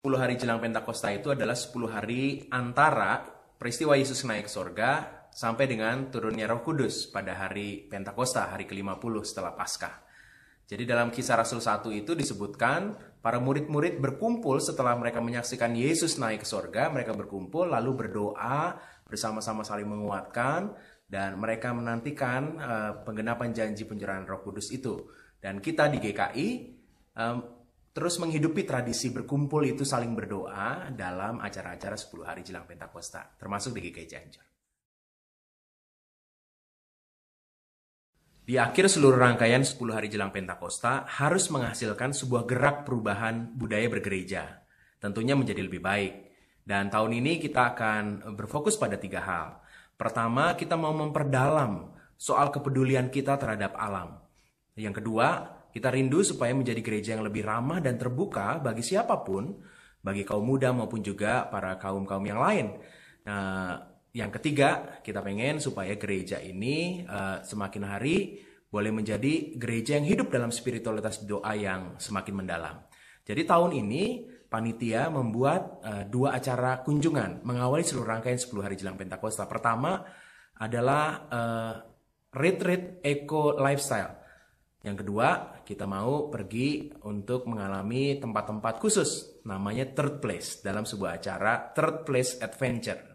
10 hari jelang Pentakosta itu adalah 10 hari antara peristiwa Yesus naik ke sorga sampai dengan turunnya Roh Kudus pada hari Pentakosta, hari ke-50 setelah Paskah. Jadi dalam Kisah Rasul 1 itu disebutkan para murid-murid berkumpul setelah mereka menyaksikan Yesus naik ke sorga, mereka berkumpul lalu berdoa bersama-sama saling menguatkan dan mereka menantikan penggenapan janji pencurahan Roh Kudus itu. Dan kita di GKI terus menghidupi tradisi berkumpul itu saling berdoa dalam acara-acara 10 hari jelang Pentakosta, termasuk di GKI Cianjur. Di akhir seluruh rangkaian 10 hari jelang Pentakosta harus menghasilkan sebuah gerak perubahan budaya bergereja, tentunya menjadi lebih baik. Dan tahun ini kita akan berfokus pada 3 hal. Pertama, kita mau memperdalam soal kepedulian kita terhadap alam. Yang kedua, kita rindu supaya menjadi gereja yang lebih ramah dan terbuka bagi siapapun, bagi kaum muda maupun juga para kaum-kaum yang lain. Nah, yang ketiga, kita pengen supaya gereja ini semakin hari boleh menjadi gereja yang hidup dalam spiritualitas doa yang semakin mendalam. Jadi tahun ini panitia membuat 2 acara kunjungan mengawali seluruh rangkaian 10 hari jelang Pentakosta. Pertama adalah retreat eco lifestyle. Yang kedua, kita mau pergi untuk mengalami tempat-tempat khusus, namanya Third Place, dalam sebuah acara Third Place Adventure.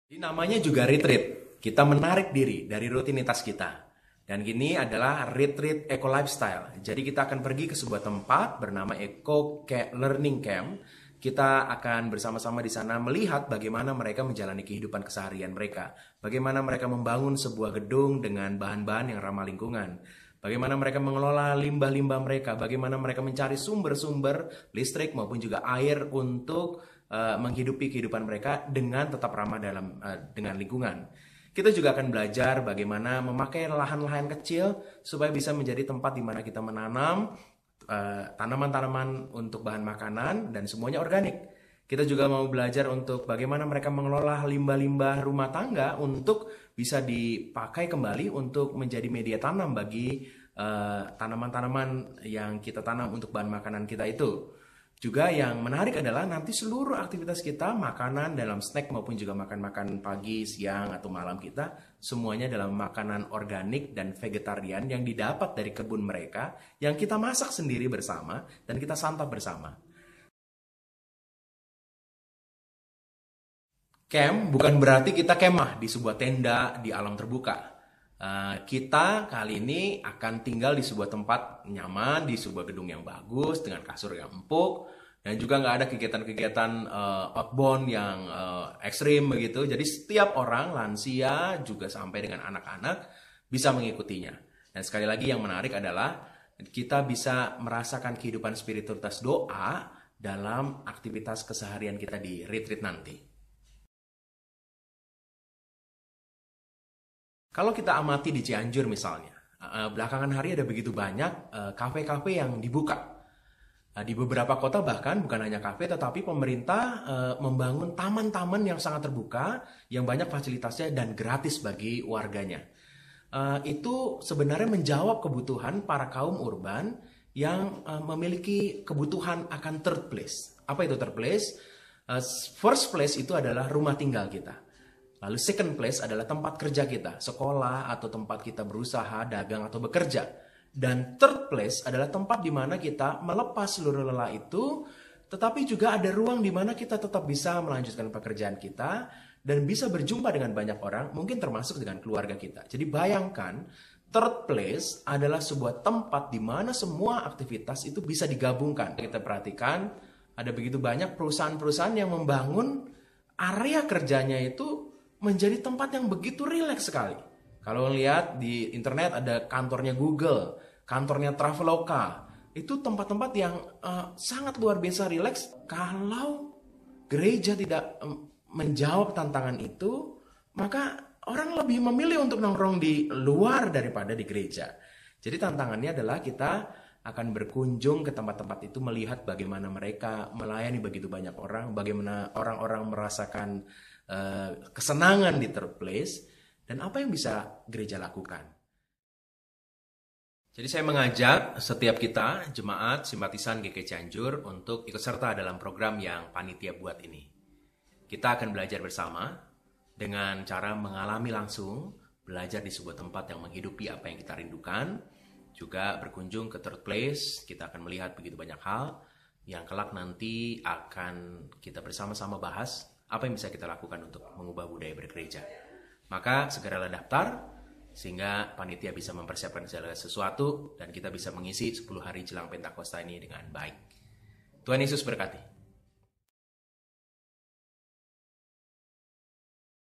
Jadi namanya juga retreat, kita menarik diri dari rutinitas kita. Dan gini adalah retreat eco lifestyle. Jadi kita akan pergi ke sebuah tempat bernama Eco Learning Camp. Kita akan bersama-sama di sana melihat bagaimana mereka menjalani kehidupan keseharian mereka. Bagaimana mereka membangun sebuah gedung dengan bahan-bahan yang ramah lingkungan. Bagaimana mereka mengelola limbah-limbah mereka. Bagaimana mereka mencari sumber-sumber listrik maupun juga air untuk menghidupi kehidupan mereka dengan tetap ramah dengan lingkungan. Kita juga akan belajar bagaimana memakai lahan-lahan kecil supaya bisa menjadi tempat di mana kita menanam tanaman-tanaman untuk bahan makanan dan semuanya organik. Kita juga mau belajar untuk bagaimana mereka mengelola limbah-limbah rumah tangga untuk bisa dipakai kembali untuk menjadi media tanam bagi tanaman-tanaman yang kita tanam untuk bahan makanan kita itu. Juga yang menarik adalah nanti seluruh aktivitas kita, makanan dalam snack maupun juga makan-makan pagi, siang, atau malam kita, semuanya dalam makanan organik dan vegetarian yang didapat dari kebun mereka, yang kita masak sendiri bersama, dan kita santap bersama. Camp bukan berarti kita kemah di sebuah tenda di alam terbuka. Kita kali ini akan tinggal di sebuah tempat nyaman, di sebuah gedung yang bagus, dengan kasur yang empuk, dan juga nggak ada kegiatan-kegiatan outbound yang ekstrim begitu. Jadi setiap orang, lansia, juga sampai dengan anak-anak, bisa mengikutinya. Dan sekali lagi yang menarik adalah kita bisa merasakan kehidupan spiritualitas doa dalam aktivitas keseharian kita di retreat nanti. Kalau kita amati di Cianjur misalnya, belakangan hari ada begitu banyak kafe-kafe yang dibuka. Di beberapa kota bahkan bukan hanya kafe, tetapi pemerintah membangun taman-taman yang sangat terbuka, yang banyak fasilitasnya dan gratis bagi warganya. Itu sebenarnya menjawab kebutuhan para kaum urban yang memiliki kebutuhan akan third place. Apa itu third place? First place itu adalah rumah tinggal kita. Lalu second place adalah tempat kerja kita, sekolah atau tempat kita berusaha, dagang atau bekerja. Dan third place adalah tempat di mana kita melepas seluruh lelah itu, tetapi juga ada ruang di mana kita tetap bisa melanjutkan pekerjaan kita dan bisa berjumpa dengan banyak orang, mungkin termasuk dengan keluarga kita. Jadi bayangkan, third place adalah sebuah tempat di mana semua aktivitas itu bisa digabungkan. Kita perhatikan, ada begitu banyak perusahaan-perusahaan yang membangun area kerjanya itu menjadi tempat yang begitu rileks sekali. Kalau lihat di internet ada kantornya Google, kantornya Traveloka. Itu tempat-tempat yang sangat luar biasa rileks. Kalau gereja tidak menjawab tantangan itu, maka orang lebih memilih untuk nongkrong di luar daripada di gereja. Jadi tantangannya adalah kita akan berkunjung ke tempat-tempat itu, melihat bagaimana mereka melayani begitu banyak orang, bagaimana orang-orang merasakan kesenangan di third place, dan apa yang bisa gereja lakukan. Jadi saya mengajak setiap kita, jemaat, simpatisan GK Cianjur untuk ikut serta dalam program yang panitia buat ini. Kita akan belajar bersama dengan cara mengalami langsung, belajar di sebuah tempat yang menghidupi apa yang kita rindukan, juga berkunjung ke Third Place. Kita akan melihat begitu banyak hal yang kelak nanti akan kita bersama-sama bahas apa yang bisa kita lakukan untuk mengubah budaya bergereja. Maka segeralah daftar, sehingga panitia bisa mempersiapkan segala sesuatu dan kita bisa mengisi 10 hari jelang Pentakosta ini dengan baik. Tuhan Yesus berkati.